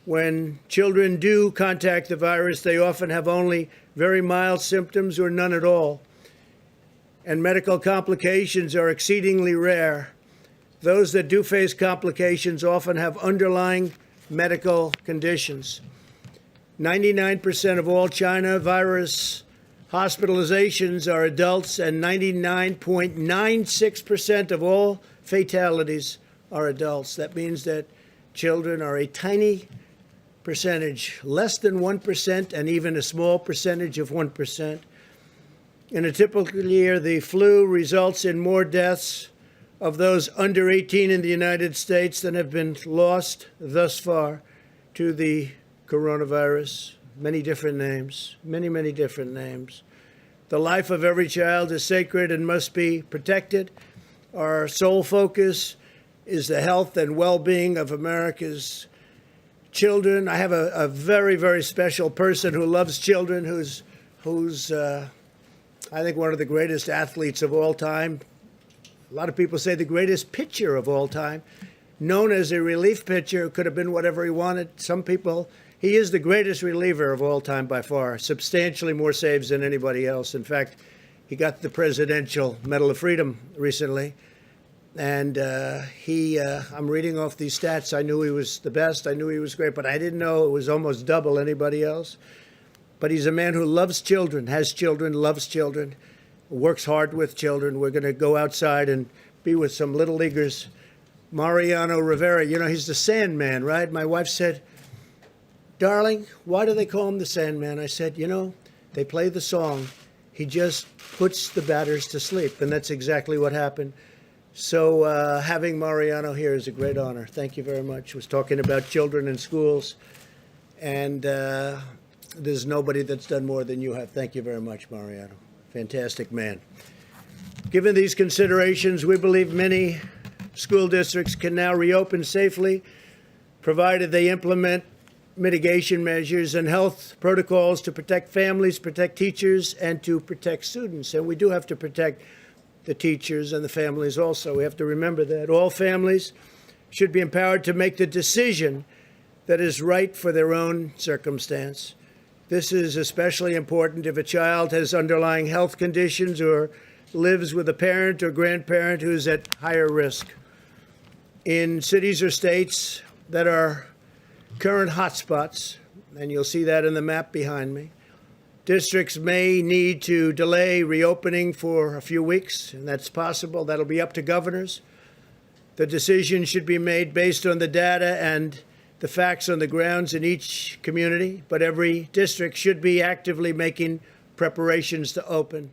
When children do contact the virus, they often have only very mild symptoms or none at all. And medical complications are exceedingly rare. Those that do face complications often have underlying medical conditions. 99% of all China virus hospitalizations are adults, and 99.96% of all fatalities are adults. That means that children are a tiny percentage, less than 1%, and even a small percentage of 1%. In a typical year, the flu results in more deaths of those under 18 in the United States than have been lost thus far to the coronavirus. Many different names, many different names. The life of every child is sacred and must be protected. Our sole focus is the health and well-being of America's children. I have a very special person who loves children, who's I think one of the greatest athletes of all time. A lot of people say the greatest pitcher of all time, known as a relief pitcher, could have been whatever he wanted. Some people, he is the greatest reliever of all time by far, substantially more saves than anybody else. In fact, he got the Presidential Medal of Freedom recently. And I'm reading off these stats. I knew he was the best. I knew he was great, but I didn't know it was almost double anybody else. But he's a man who loves children, has children, loves children, works hard with children. We're going to go outside and be with some little leaguers. Mariano Rivera, you know, he's the Sandman, right? My wife said, "Darling, why do they call him the Sandman?" I said, "You know, they play the song. He just puts the batters to sleep." And that's exactly what happened. So having Mariano here is a great honor. Thank you very much. I was talking about children in schools, and there's nobody that's done more than you have. Thank you very much, Mariano. Fantastic man. Given these considerations, we believe many school districts can now reopen safely, provided they implement mitigation measures and health protocols to protect families, protect teachers, and to protect students. And we do have to protect the teachers and the families also. We have to remember that all families should be empowered to make the decision that is right for their own circumstance. This is especially important if a child has underlying health conditions or lives with a parent or grandparent who's at higher risk. In cities or states that are current hotspots, and you'll see that in the map behind me, districts may need to delay reopening for a few weeks, and that's possible. That'll be up to governors. The decision should be made based on the data and the facts on the grounds in each community, but every district should be actively making preparations to open.